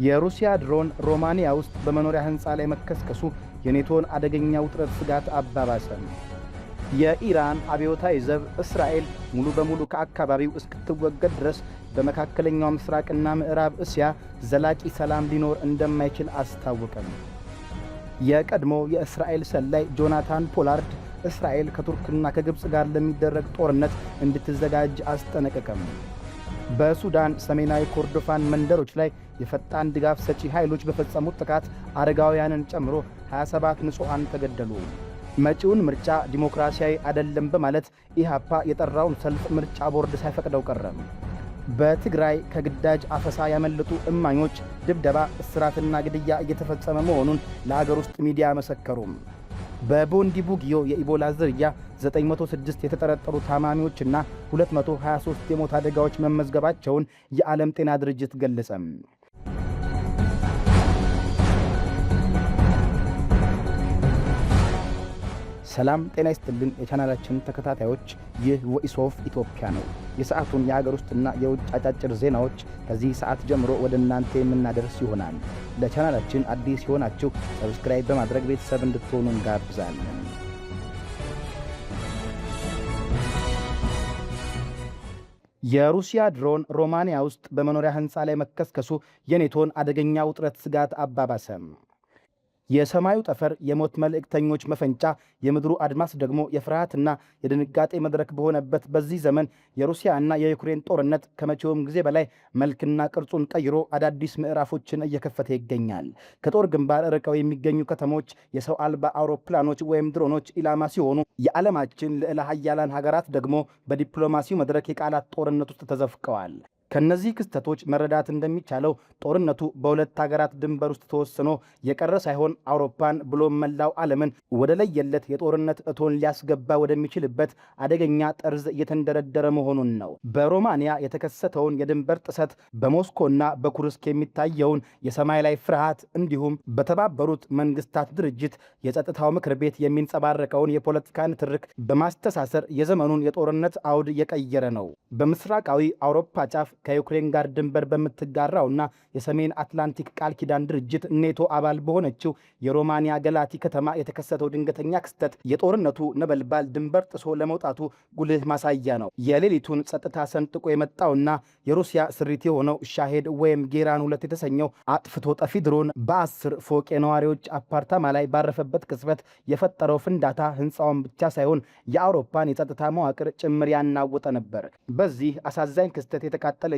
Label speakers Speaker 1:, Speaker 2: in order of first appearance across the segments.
Speaker 1: የሩሲያ ድሮን ሮማኒያ ውስጥ በመኖሪያ ህንፃ ላይ መከስከሱ የኔቶን አደገኛ ውጥረት ስጋት አባባሰ። የኢራን አብዮታዊ ዘብ እስራኤል ሙሉ በሙሉ ከአካባቢው እስክትወገድ ድረስ በመካከለኛው ምስራቅና ምዕራብ እስያ ዘላቂ ሰላም ሊኖር እንደማይችል አስታወቀም። የቀድሞ የእስራኤል ሰላይ ጆናታን ፖላርድ እስራኤል ከቱርክና ከግብፅ ጋር ለሚደረግ ጦርነት እንድትዘጋጅ አስጠነቀቀም። በሱዳን ሰሜናዊ ኮርዶፋን መንደሮች ላይ የፈጣን ድጋፍ ሰጪ ኃይሎች በፈጸሙት ጥቃት አረጋውያንን ጨምሮ 27 ንጹሃን ተገደሉ። መጪውን ምርጫ ዲሞክራሲያዊ አይደለም በማለት ኢሃፓ የጠራውን ሰልፍ ምርጫ ቦርድ ሳይፈቅደው ቀረ። በትግራይ ከግዳጅ አፈሳ ያመለጡ እማኞች ድብደባ፣ እስራትና ግድያ እየተፈጸመ መሆኑን ለአገር ውስጥ ሚዲያ መሰከሩም። በቦንዲ ቡጊዮ የኢቦላ ዝርያ 906 የተጠረጠሩ ታማሚዎችና 223 የሞት አደጋዎች መመዝገባቸውን የዓለም ጤና ድርጅት ገለጸ። ሰላም ጤና ይስጥልን የቻናላችን ተከታታዮች፣ ይህ ቮይስ ኦፍ ኢትዮጵያ ነው። የሰዓቱን የሀገር ውስጥና የውጭ አጫጭር ዜናዎች ከዚህ ሰዓት ጀምሮ ወደ እናንተ የምናደርስ ይሆናል። ለቻናላችን አዲስ የሆናችሁ ሰብስክራይብ በማድረግ ቤተሰብ እንድትሆኑ እንጋብዛለን። የሩሲያ ድሮን ሮማኒያ ውስጥ በመኖሪያ ህንፃ ላይ መከስከሱ የኔቶን አደገኛ ውጥረት ስጋት አባባሰ። የሰማዩ ጠፈር የሞት መልእክተኞች መፈንጫ፣ የምድሩ አድማስ ደግሞ የፍርሃትና የድንጋጤ መድረክ በሆነበት በዚህ ዘመን የሩሲያና የዩክሬን ጦርነት ከመቼውም ጊዜ በላይ መልክና ቅርጹን ቀይሮ አዳዲስ ምዕራፎችን እየከፈተ ይገኛል። ከጦር ግንባር ርቀው የሚገኙ ከተሞች የሰው አልባ አውሮፕላኖች ወይም ድሮኖች ኢላማ ሲሆኑ፣ የዓለማችን ልዕለ ኃያላን ሀገራት ደግሞ በዲፕሎማሲው መድረክ የቃላት ጦርነት ውስጥ ተዘፍቀዋል። ከነዚህ ክስተቶች መረዳት እንደሚቻለው ጦርነቱ በሁለት ሀገራት ድንበር ውስጥ ተወስኖ የቀረ ሳይሆን አውሮፓን ብሎም መላው ዓለምን ወደ ለየለት የጦርነት እቶን ሊያስገባ ወደሚችልበት አደገኛ ጠርዝ እየተንደረደረ መሆኑን ነው። በሮማኒያ የተከሰተውን የድንበር ጥሰት፣ በሞስኮና በኩርስክ የሚታየውን የሰማይ ላይ ፍርሃት እንዲሁም በተባበሩት መንግስታት ድርጅት የጸጥታው ምክር ቤት የሚንጸባረቀውን የፖለቲካ ንትርክ በማስተሳሰር የዘመኑን የጦርነት አውድ የቀየረ ነው። በምስራቃዊ አውሮፓ ጫፍ ከዩክሬን ጋር ድንበር በምትጋራውና የሰሜን አትላንቲክ ቃል ኪዳን ድርጅት ኔቶ አባል በሆነችው የሮማኒያ ገላቲ ከተማ የተከሰተው ድንገተኛ ክስተት የጦርነቱ ነበልባል ድንበር ጥሶ ለመውጣቱ ጉልህ ማሳያ ነው። የሌሊቱን ጸጥታ ሰንጥቆ የመጣውና የሩሲያ ስሪት የሆነው ሻሄድ ወይም ጌራን 2 የተሰኘው አጥፍቶ ጠፊ ድሮን በ10 ፎቅ የነዋሪዎች አፓርታማ ላይ ባረፈበት ቅጽበት የፈጠረው ፍንዳታ ህንፃውን ብቻ ሳይሆን የአውሮፓን የጸጥታ መዋቅር ጭምር ያናወጠ ነበር። በዚህ አሳዛኝ ክስተት የተቃጠለችውን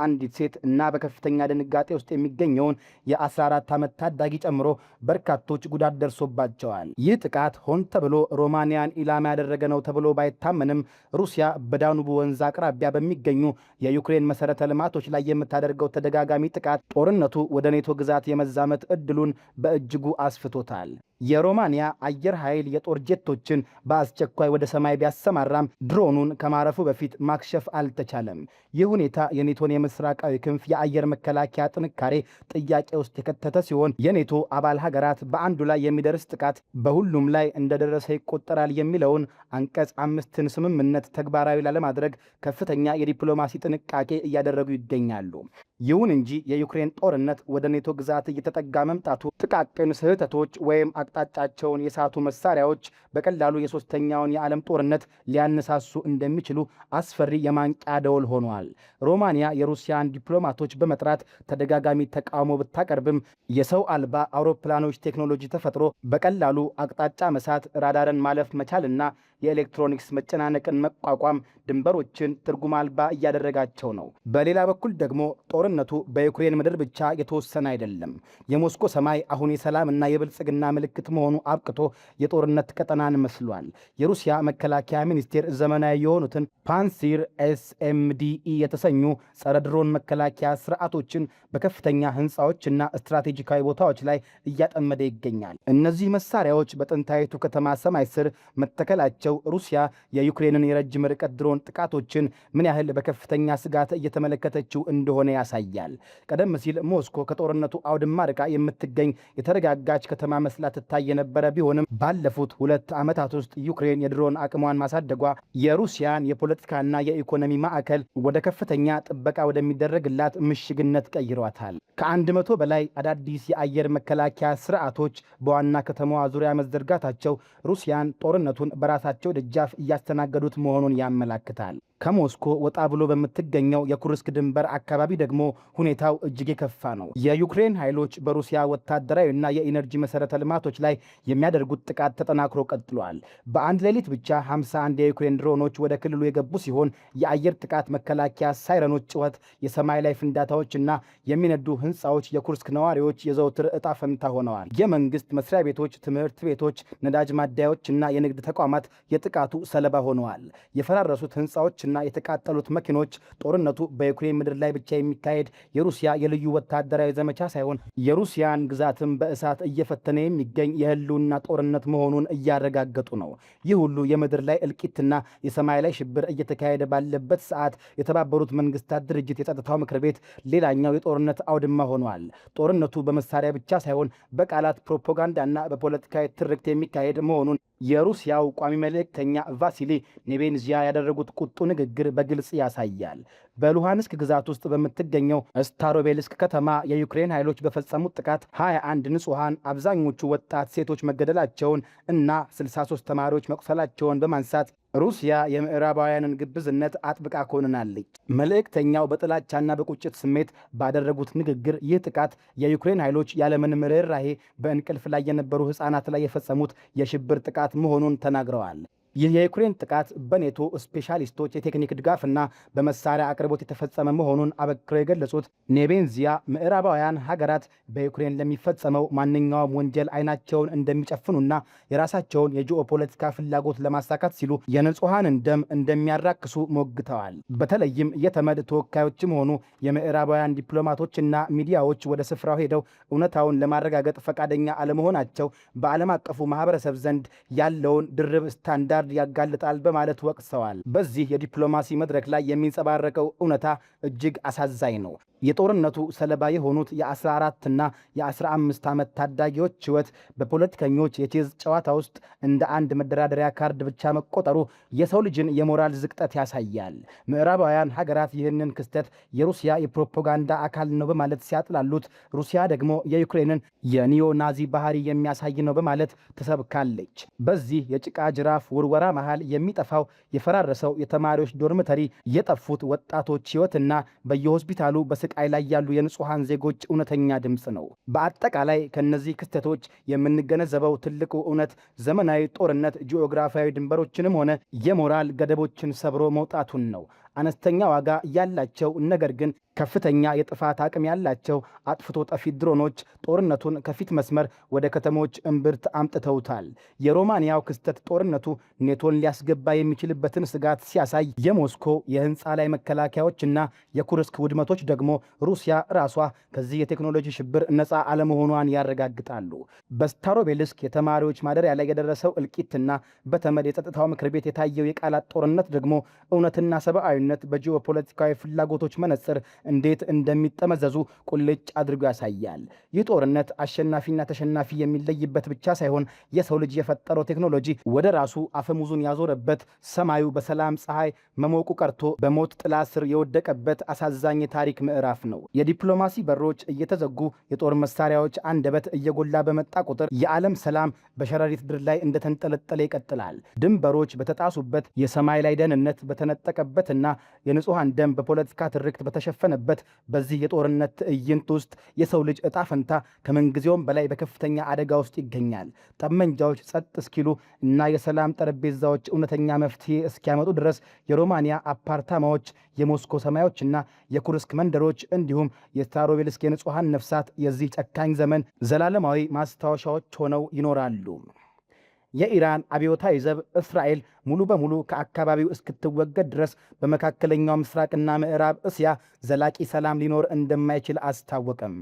Speaker 1: አንዲት ሴት እና በከፍተኛ ድንጋጤ ውስጥ የሚገኘውን የ14 ዓመት ታዳጊ ጨምሮ በርካቶች ጉዳት ደርሶባቸዋል። ይህ ጥቃት ሆን ተብሎ ሮማኒያን ኢላማ ያደረገ ነው ተብሎ ባይታመንም ሩሲያ በዳኑቡ ወንዝ አቅራቢያ በሚገኙ የዩክሬን መሰረተ ልማቶች ላይ የምታደርገው ተደጋጋሚ ጥቃት ጦርነቱ ወደ ኔቶ ግዛት የመዛመት ዕድሉን በእጅጉ አስፍቶታል። የሮማኒያ አየር ኃይል የጦር ጄቶችን በአስቸኳይ ወደ ሰማይ ቢያሰማራም ድሮኑን ከማረፉ በፊት ማክሸፍ አልተቻለም። ይህ ሁኔታ የኔቶን የምስራቃዊ ክንፍ የአየር መከላከያ ጥንካሬ ጥያቄ ውስጥ የከተተ ሲሆን የኔቶ አባል ሀገራት በአንዱ ላይ የሚደርስ ጥቃት በሁሉም ላይ እንደደረሰ ይቆጠራል የሚለውን አንቀጽ 5ን ስምምነት ተግባራዊ ላለማድረግ ከፍተኛ የዲፕሎማሲ ጥንቃቄ እያደረጉ ይገኛሉ። ይሁን እንጂ የዩክሬን ጦርነት ወደ ኔቶ ግዛት እየተጠጋ መምጣቱ ጥቃቅን ስህተቶች ወይም አቅጣጫቸውን የሳቱ መሳሪያዎች በቀላሉ የሶስተኛውን የዓለም ጦርነት ሊያነሳሱ እንደሚችሉ አስፈሪ የማንቂያ ደወል ሆኗል። ሮማኒያ የሩሲያን ዲፕሎማቶች በመጥራት ተደጋጋሚ ተቃውሞ ብታቀርብም የሰው አልባ አውሮፕላኖች ቴክኖሎጂ ተፈጥሮ በቀላሉ አቅጣጫ መሳት፣ ራዳርን ማለፍ መቻልና የኤሌክትሮኒክስ መጨናነቅን መቋቋም ድንበሮችን ትርጉም አልባ እያደረጋቸው ነው። በሌላ በኩል ደግሞ ጦርነቱ በዩክሬን ምድር ብቻ የተወሰነ አይደለም። የሞስኮ ሰማይ አሁን የሰላምና የብልጽግና ምልክት መሆኑ አብቅቶ የጦርነት ቀጠናን መስሏል። የሩሲያ መከላከያ ሚኒስቴር ዘመናዊ የሆኑትን ፓንሲር ኤስኤምዲኢ የተሰኙ ጸረ ድሮን መከላከያ ስርዓቶችን በከፍተኛ ህንፃዎችና ስትራቴጂካዊ ቦታዎች ላይ እያጠመደ ይገኛል። እነዚህ መሳሪያዎች በጥንታዊቱ ከተማ ሰማይ ስር መተከላቸው መግለጻቸው ሩሲያ የዩክሬንን የረጅም ርቀት ድሮን ጥቃቶችን ምን ያህል በከፍተኛ ስጋት እየተመለከተችው እንደሆነ ያሳያል። ቀደም ሲል ሞስኮ ከጦርነቱ አውድማ ርቃ የምትገኝ የተረጋጋች ከተማ መስላ ትታይ የነበረ ቢሆንም ባለፉት 2 ዓመታት ውስጥ ዩክሬን የድሮን አቅሟን ማሳደጓ የሩሲያን የፖለቲካና የኢኮኖሚ ማዕከል ወደ ከፍተኛ ጥበቃ ወደሚደረግላት ምሽግነት ቀይሯታል። ከ100 በላይ አዳዲስ የአየር መከላከያ ስርዓቶች በዋና ከተማዋ ዙሪያ መዘርጋታቸው ሩሲያን ጦርነቱን በራሳቸው ደጃፍ እያስተናገዱት መሆኑን ያመላክታል። ከሞስኮ ወጣ ብሎ በምትገኘው የኩርስክ ድንበር አካባቢ ደግሞ ሁኔታው እጅግ የከፋ ነው። የዩክሬን ኃይሎች በሩሲያ ወታደራዊና የኢነርጂ መሰረተ ልማቶች ላይ የሚያደርጉት ጥቃት ተጠናክሮ ቀጥሏል። በአንድ ሌሊት ብቻ 51 የዩክሬን ድሮኖች ወደ ክልሉ የገቡ ሲሆን የአየር ጥቃት መከላከያ ሳይረኖች ጩኸት፣ የሰማይ ላይ ፍንዳታዎችና የሚነዱ ህንፃዎች የኩርስክ ነዋሪዎች የዘውትር እጣ ፈንታ ሆነዋል። የመንግስት መስሪያ ቤቶች፣ ትምህርት ቤቶች፣ ነዳጅ ማደያዎችና የንግድ ተቋማት የጥቃቱ ሰለባ ሆነዋል። የፈራረሱት ህንፃዎች እና የተቃጠሉት መኪኖች ጦርነቱ በዩክሬን ምድር ላይ ብቻ የሚካሄድ የሩሲያ የልዩ ወታደራዊ ዘመቻ ሳይሆን የሩሲያን ግዛትን በእሳት እየፈተነ የሚገኝ የህልውና ጦርነት መሆኑን እያረጋገጡ ነው። ይህ ሁሉ የምድር ላይ እልቂትና የሰማይ ላይ ሽብር እየተካሄደ ባለበት ሰዓት የተባበሩት መንግስታት ድርጅት የጸጥታው ምክር ቤት ሌላኛው የጦርነት አውድማ ሆኗል። ጦርነቱ በመሳሪያ ብቻ ሳይሆን በቃላት ፕሮፓጋንዳና በፖለቲካዊ ትርክት የሚካሄድ መሆኑን የሩሲያው ቋሚ መልእክተኛ ቫሲሊ ኔቤንዚያ ያደረጉት ቁጡ ንግግር በግልጽ ያሳያል። በሉሃንስክ ግዛት ውስጥ በምትገኘው ስታሮቤልስክ ከተማ የዩክሬን ኃይሎች በፈጸሙት ጥቃት 21 ንጹሐን አብዛኞቹ ወጣት ሴቶች መገደላቸውን እና 63 ተማሪዎች መቁሰላቸውን በማንሳት ሩሲያ የምዕራባውያንን ግብዝነት አጥብቃ ኮንናለች። መልእክተኛው በጥላቻና በቁጭት ስሜት ባደረጉት ንግግር ይህ ጥቃት የዩክሬን ኃይሎች ያለምንም ርኅራኄ በእንቅልፍ ላይ የነበሩ ሕፃናት ላይ የፈጸሙት የሽብር ጥቃት መሆኑን ተናግረዋል። ይህ የዩክሬን ጥቃት በኔቶ ስፔሻሊስቶች የቴክኒክ ድጋፍና በመሳሪያ አቅርቦት የተፈጸመ መሆኑን አበክረው የገለጹት ኔቤንዚያ ምዕራባውያን ሀገራት በዩክሬን ለሚፈጸመው ማንኛውም ወንጀል አይናቸውን እንደሚጨፍኑና የራሳቸውን የጂኦፖለቲካ ፍላጎት ለማሳካት ሲሉ የንጹሐንን ደም እንደሚያራክሱ ሞግተዋል። በተለይም የተመድ ተወካዮችም ሆኑ የምዕራባውያን ዲፕሎማቶችና ሚዲያዎች ወደ ስፍራው ሄደው እውነታውን ለማረጋገጥ ፈቃደኛ አለመሆናቸው በዓለም አቀፉ ማህበረሰብ ዘንድ ያለውን ድርብ ስታንዳርድ ያጋልጣል በማለት ወቅሰዋል። በዚህ የዲፕሎማሲ መድረክ ላይ የሚንጸባረቀው እውነታ እጅግ አሳዛኝ ነው። የጦርነቱ ሰለባ የሆኑት የ14ና የ15 ዓመት ታዳጊዎች ሕይወት በፖለቲከኞች የቼዝ ጨዋታ ውስጥ እንደ አንድ መደራደሪያ ካርድ ብቻ መቆጠሩ የሰው ልጅን የሞራል ዝቅጠት ያሳያል። ምዕራባውያን ሀገራት ይህንን ክስተት የሩሲያ የፕሮፓጋንዳ አካል ነው በማለት ሲያጥላሉት፣ ሩሲያ ደግሞ የዩክሬንን የኒዮ ናዚ ባህሪ የሚያሳይ ነው በማለት ትሰብካለች። በዚህ የጭቃ ጅራፍ ውርወራ መሃል የሚጠፋው የፈራረሰው የተማሪዎች ዶርምተሪ፣ የጠፉት ወጣቶች ሕይወትና በየሆስፒታሉ ቃይ ላይ ያሉ የንጹሃን ዜጎች እውነተኛ ድምፅ ነው። በአጠቃላይ ከነዚህ ክስተቶች የምንገነዘበው ትልቁ እውነት ዘመናዊ ጦርነት ጂኦግራፊያዊ ድንበሮችንም ሆነ የሞራል ገደቦችን ሰብሮ መውጣቱን ነው። አነስተኛ ዋጋ ያላቸው ነገር ግን ከፍተኛ የጥፋት አቅም ያላቸው አጥፍቶ ጠፊ ድሮኖች ጦርነቱን ከፊት መስመር ወደ ከተሞች እምብርት አምጥተውታል። የሮማንያው ክስተት ጦርነቱ ኔቶን ሊያስገባ የሚችልበትን ስጋት ሲያሳይ፣ የሞስኮ የህንፃ ላይ መከላከያዎችና የኩርስክ ውድመቶች ደግሞ ሩሲያ ራሷ ከዚህ የቴክኖሎጂ ሽብር ነፃ አለመሆኗን ያረጋግጣሉ። በስታሮቤልስክ የተማሪዎች ማደሪያ ላይ የደረሰው እልቂትና በተመድ የጸጥታው ምክር ቤት የታየው የቃላት ጦርነት ደግሞ እውነትና ሰብአዊነት በጂኦፖለቲካዊ ፍላጎቶች መነጽር እንዴት እንደሚጠመዘዙ ቁልጭ አድርጎ ያሳያል። ይህ ጦርነት አሸናፊና ተሸናፊ የሚለይበት ብቻ ሳይሆን የሰው ልጅ የፈጠረው ቴክኖሎጂ ወደ ራሱ አፈሙዙን ያዞረበት፣ ሰማዩ በሰላም ፀሐይ መሞቁ ቀርቶ በሞት ጥላ ስር የወደቀበት አሳዛኝ የታሪክ ምዕራፍ ነው። የዲፕሎማሲ በሮች እየተዘጉ የጦር መሳሪያዎች አንደበት እየጎላ በመጣ ቁጥር የዓለም ሰላም በሸረሪት ድር ላይ እንደተንጠለጠለ ይቀጥላል። ድንበሮች በተጣሱበት፣ የሰማይ ላይ ደህንነት በተነጠቀበትና የንጹሐን ደም በፖለቲካ ትርክት በተሸፈነበት በዚህ የጦርነት ትዕይንት ውስጥ የሰው ልጅ ዕጣ ፈንታ ከምንጊዜውም በላይ በከፍተኛ አደጋ ውስጥ ይገኛል። ጠመንጃዎች ጸጥ እስኪሉ እና የሰላም ጠረጴዛዎች እውነተኛ መፍትሄ እስኪያመጡ ድረስ የሮማንያ አፓርታማዎች፣ የሞስኮ ሰማዮችና የኩርስክ መንደሮች እንዲሁም የስታሮቤልስክ የንጹሐን ነፍሳት የዚህ ጨካኝ ዘመን ዘላለማዊ ማስታወሻዎች ሆነው ይኖራሉ። የኢራን አብዮታዊ ዘብ እስራኤል ሙሉ በሙሉ ከአካባቢው እስክትወገድ ድረስ በመካከለኛው ምስራቅና ምዕራብ እስያ ዘላቂ ሰላም ሊኖር እንደማይችል አስታወቀም።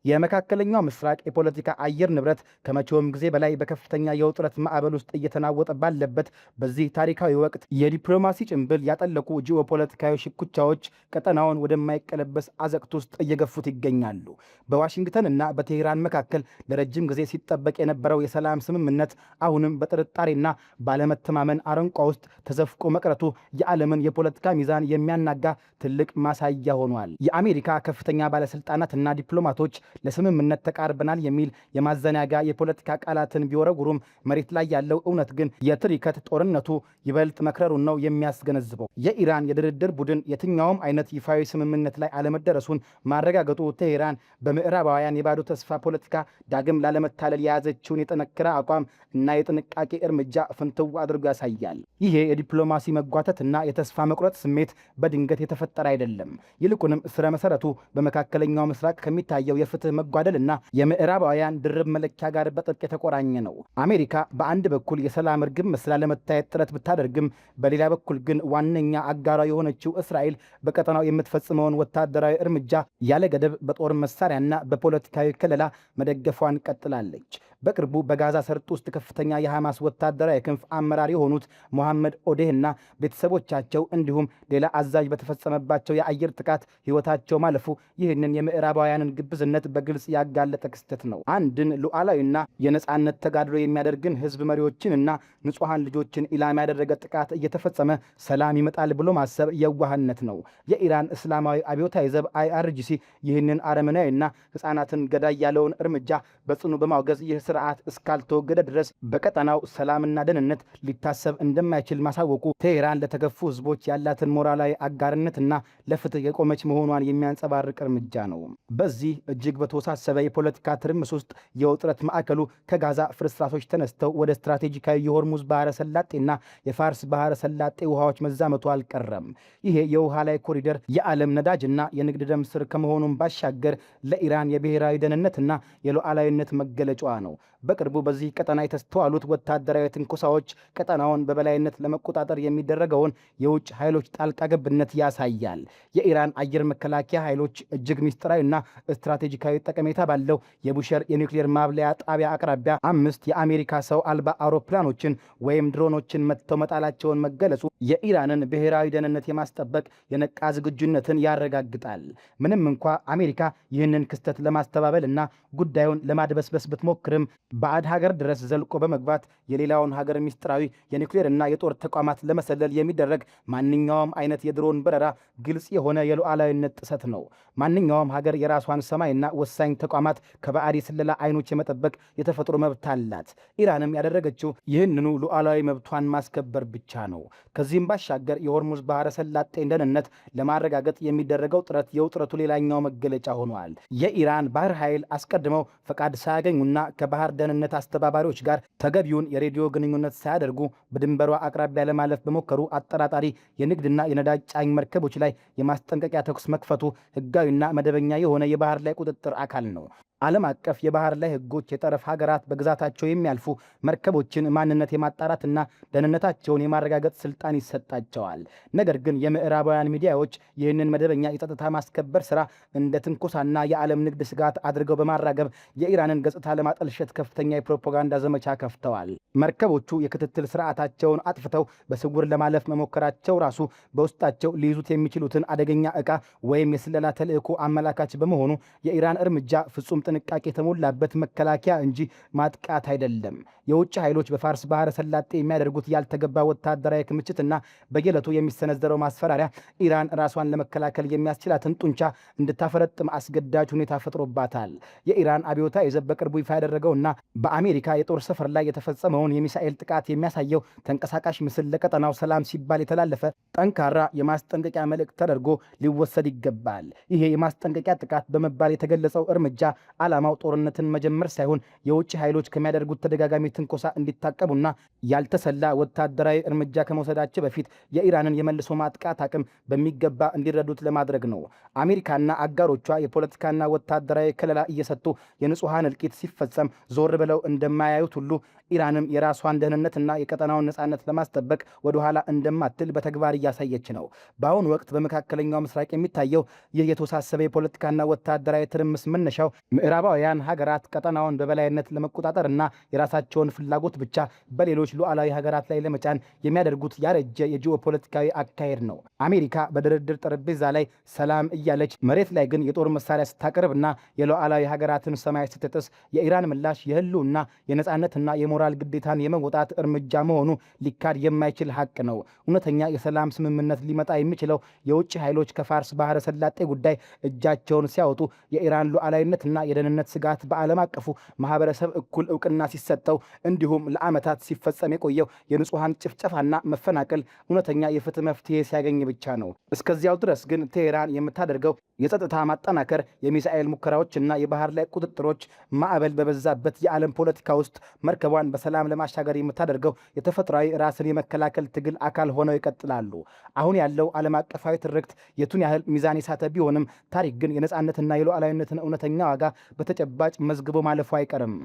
Speaker 1: የመካከለኛው ምስራቅ የፖለቲካ አየር ንብረት ከመቼውም ጊዜ በላይ በከፍተኛ የውጥረት ማዕበል ውስጥ እየተናወጠ ባለበት በዚህ ታሪካዊ ወቅት የዲፕሎማሲ ጭንብል ያጠለቁ ጂኦፖለቲካዊ ሽኩቻዎች ቀጠናውን ወደማይቀለበስ አዘቅት ውስጥ እየገፉት ይገኛሉ። በዋሽንግተንና በቴህራን መካከል ለረጅም ጊዜ ሲጠበቅ የነበረው የሰላም ስምምነት አሁንም በጥርጣሬና ባለመተማመን አረንቋ ውስጥ ተዘፍቆ መቅረቱ የዓለምን የፖለቲካ ሚዛን የሚያናጋ ትልቅ ማሳያ ሆኗል። የአሜሪካ ከፍተኛ ባለስልጣናትና ዲፕሎማቶች ለስምምነት ተቃርበናል የሚል የማዘናጋ የፖለቲካ ቃላትን ቢወረውሩም መሬት ላይ ያለው እውነት ግን የትሪከት ጦርነቱ ይበልጥ መክረሩን ነው የሚያስገነዝበው። የኢራን የድርድር ቡድን የትኛውም አይነት ይፋዊ ስምምነት ላይ አለመደረሱን ማረጋገጡ ቴሄራን በምዕራባውያን የባዶ ተስፋ ፖለቲካ ዳግም ላለመታለል የያዘችውን የጠነከረ አቋም እና የጥንቃቄ እርምጃ ፍንትው አድርጎ ያሳያል። ይሄ የዲፕሎማሲ መጓተትና የተስፋ መቁረጥ ስሜት በድንገት የተፈጠረ አይደለም። ይልቁንም ስረ መሰረቱ በመካከለኛው ምስራቅ ከሚታየው የፍትህ መጓደልና የምዕራባውያን ድርብ መለኪያ ጋር በጥብቅ የተቆራኘ ነው። አሜሪካ በአንድ በኩል የሰላም እርግብ መስላ ለመታየት ጥረት ብታደርግም በሌላ በኩል ግን ዋነኛ አጋሯ የሆነችው እስራኤል በቀጠናው የምትፈጽመውን ወታደራዊ እርምጃ ያለ ገደብ በጦር መሳሪያና በፖለቲካዊ ከለላ መደገፏን ቀጥላለች። በቅርቡ በጋዛ ሰርጥ ውስጥ ከፍተኛ የሐማስ ወታደራዊ ክንፍ አመራር የሆኑት ሞሐመድ ኦዴህና ቤተሰቦቻቸው እንዲሁም ሌላ አዛዥ በተፈጸመባቸው የአየር ጥቃት ሕይወታቸው ማለፉ ይህንን የምዕራባውያንን ግብዝነት በግልጽ ያጋለጠ ክስተት ነው። አንድን ሉዓላዊና የነጻነት ተጋድሎ የሚያደርግን ሕዝብ መሪዎችንና ንጹሐን ልጆችን ኢላማ ያደረገ ጥቃት እየተፈጸመ ሰላም ይመጣል ብሎ ማሰብ የዋህነት ነው። የኢራን እስላማዊ አብዮታዊ ዘብ IRGC ይህንን አረመናዊና ሕፃናትን ገዳይ ያለውን እርምጃ በጽኑ በማውገዝ ይህ ስርዓት እስካልተወገደ ድረስ በቀጠናው ሰላምና ደህንነት ሊታሰብ እንደማይችል ማሳወቁ ቴሄራን ለተገፉ ህዝቦች ያላትን ሞራላዊ አጋርነትና ለፍትህ የቆመች መሆኗን የሚያንጸባርቅ እርምጃ ነው። በዚህ እጅግ በተወሳሰበ የፖለቲካ ትርምስ ውስጥ የውጥረት ማዕከሉ ከጋዛ ፍርስራሾች ተነስተው ወደ ስትራቴጂካዊ የሆርሙዝ ባህረ ሰላጤና የፋርስ ባህረ ሰላጤ ውሃዎች መዛመቱ አልቀረም። ይሄ የውሃ ላይ ኮሪደር የዓለም ነዳጅና የንግድ ደም ስር ከመሆኑም ባሻገር ለኢራን የብሔራዊ ደህንነትና የሉዓላዊነት መገለጫዋ ነው። በቅርቡ በዚህ ቀጠና የተስተዋሉት ወታደራዊ ትንኮሳዎች ቀጠናውን በበላይነት ለመቆጣጠር የሚደረገውን የውጭ ኃይሎች ጣልቃ ገብነት ያሳያል። የኢራን አየር መከላከያ ኃይሎች እጅግ ምስጢራዊና ስትራቴጂካዊ ጠቀሜታ ባለው የቡሸር የኒውክሌር ማብለያ ጣቢያ አቅራቢያ 5 የአሜሪካ ሰው አልባ አውሮፕላኖችን ወይም ድሮኖችን መትተው መጣላቸውን መገለጹ የኢራንን ብሔራዊ ደህንነት የማስጠበቅ የነቃ ዝግጁነትን ያረጋግጣል። ምንም እንኳ አሜሪካ ይህንን ክስተት ለማስተባበልና ጉዳዩን ለማድበስበስ ብትሞክርም ባዕድ ሀገር ድረስ ዘልቆ በመግባት የሌላውን ሀገር ምስጢራዊ የኒውክሌርና የጦር ተቋማት ለመሰለል የሚደረግ ማንኛውም አይነት የድሮን በረራ ግልጽ የሆነ የሉዓላዊነት ጥሰት ነው። ማንኛውም ሀገር የራሷን ሰማይና ወሳኝ ተቋማት ከባዕድ የስለላ አይኖች የመጠበቅ የተፈጥሮ መብት አላት። ኢራንም ያደረገችው ይህንኑ ሉዓላዊ መብቷን ማስከበር ብቻ ነው። ከዚህም ባሻገር የሆርሙዝ ባህረ ሰላጤን ደህንነት ለማረጋገጥ የሚደረገው ጥረት የውጥረቱ ሌላኛው መገለጫ ሆኗል። የኢራን ባህር ኃይል አስቀድመው ፈቃድ ሳያገኙና ከባህር ደህንነት አስተባባሪዎች ጋር ተገቢውን የሬዲዮ ግንኙነት ሳያደርጉ በድንበሯ አቅራቢያ ለማለፍ በሞከሩ አጠራጣሪ የንግድና የነዳጅ ጫኝ መርከቦች ላይ የማስጠንቀቂያ ተኩስ መክፈቱ ሕጋዊና መደበኛ የሆነ የባህር ላይ ቁጥጥር አካል ነው። ዓለም አቀፍ የባህር ላይ ሕጎች የጠረፍ ሀገራት በግዛታቸው የሚያልፉ መርከቦችን ማንነት የማጣራትና ደህንነታቸውን የማረጋገጥ ስልጣን ይሰጣቸዋል። ነገር ግን የምዕራባውያን ሚዲያዎች ይህንን መደበኛ የጸጥታ ማስከበር ስራ እንደ ትንኮሳና የዓለም ንግድ ስጋት አድርገው በማራገብ የኢራንን ገጽታ ለማጠልሸት ከፍተኛ የፕሮፓጋንዳ ዘመቻ ከፍተዋል። መርከቦቹ የክትትል ስርዓታቸውን አጥፍተው በስውር ለማለፍ መሞከራቸው ራሱ በውስጣቸው ሊይዙት የሚችሉትን አደገኛ ዕቃ ወይም የስለላ ተልዕኮ አመላካች በመሆኑ የኢራን እርምጃ ፍጹም ጥንቃቄ የተሞላበት መከላከያ እንጂ ማጥቃት አይደለም። የውጭ ኃይሎች በፋርስ ባህረ ሰላጤ የሚያደርጉት ያልተገባ ወታደራዊ ክምችትና በየዕለቱ የሚሰነዘረው ማስፈራሪያ ኢራን ራሷን ለመከላከል የሚያስችላትን ጡንቻ እንድታፈረጥም አስገዳጅ ሁኔታ ፈጥሮባታል። የኢራን አብዮታዊ ዘብ በቅርቡ ይፋ ያደረገውና በአሜሪካ የጦር ሰፈር ላይ የተፈጸመውን የሚሳኤል ጥቃት የሚያሳየው ተንቀሳቃሽ ምስል ለቀጠናው ሰላም ሲባል የተላለፈ ጠንካራ የማስጠንቀቂያ መልእክት ተደርጎ ሊወሰድ ይገባል። ይሄ የማስጠንቀቂያ ጥቃት በመባል የተገለጸው እርምጃ ዓላማው ጦርነትን መጀመር ሳይሆን የውጭ ኃይሎች ከሚያደርጉት ተደጋጋሚ ትንኮሳ እንዲታቀቡና ያልተሰላ ወታደራዊ እርምጃ ከመውሰዳቸው በፊት የኢራንን የመልሶ ማጥቃት አቅም በሚገባ እንዲረዱት ለማድረግ ነው። አሜሪካና አጋሮቿ የፖለቲካና ወታደራዊ ከለላ እየሰጡ የንጹሐን እልቂት ሲፈጸም ዞር ብለው እንደማያዩት ሁሉ ኢራንም የራሷን ደህንነትና የቀጠናውን ነጻነት ለማስጠበቅ ወደ ኋላ እንደማትል በተግባር እያሳየች ነው። በአሁኑ ወቅት በመካከለኛው ምስራቅ የሚታየው ይህ የተወሳሰበ የፖለቲካና ወታደራዊ ትርምስ መነሻው ምዕራባውያን ሀገራት ቀጠናውን በበላይነት ለመቆጣጠርና የራሳቸውን ፍላጎት ብቻ በሌሎች ሉዓላዊ ሀገራት ላይ ለመጫን የሚያደርጉት ያረጀ የጂኦፖለቲካዊ አካሄድ ነው። አሜሪካ በድርድር ጠረጴዛ ላይ ሰላም እያለች መሬት ላይ ግን የጦር መሳሪያ ስታቀርብና የሉዓላዊ ሀገራትን ሰማይ ስትጥስ የኢራን ምላሽ የህልውና የነጻነትና የሞራል ግዴታን የመወጣት እርምጃ መሆኑ ሊካድ የማይችል ሀቅ ነው። እውነተኛ የሰላም ስምምነት ሊመጣ የሚችለው የውጭ ኃይሎች ከፋርስ ባህረ ሰላጤ ጉዳይ እጃቸውን ሲያወጡ የኢራን ሉዓላዊነትና የደህንነት ስጋት በዓለም አቀፉ ማህበረሰብ እኩል እውቅና ሲሰጠው እንዲሁም ለዓመታት ሲፈጸም የቆየው የንጹሐን ጭፍጨፋና መፈናቀል እውነተኛ የፍትህ መፍትሄ ሲያገኝ ብቻ ነው። እስከዚያው ድረስ ግን ቴሄራን የምታደርገው የጸጥታ ማጠናከር፣ የሚሳኤል ሙከራዎችና የባህር ላይ ቁጥጥሮች ማዕበል በበዛበት የዓለም ፖለቲካ ውስጥ መርከቧን በሰላም ለማሻገር የምታደርገው የተፈጥሯዊ ራስን የመከላከል ትግል አካል ሆነው ይቀጥላሉ። አሁን ያለው ዓለም አቀፋዊ ትርክት የቱን ያህል ሚዛን የሳተ ቢሆንም ታሪክ ግን የነጻነትና የሉዓላዊነትን እውነተኛ ዋጋ በተጨባጭ መዝግቦ ማለፉ አይቀርም።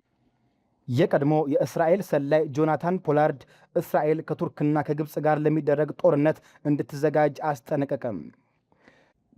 Speaker 1: የቀድሞ የእስራኤል ሰላይ ጆናታን ፖላርድ እስራኤል ከቱርክና ከግብፅ ጋር ለሚደረግ ጦርነት እንድትዘጋጅ አስጠነቀቀም።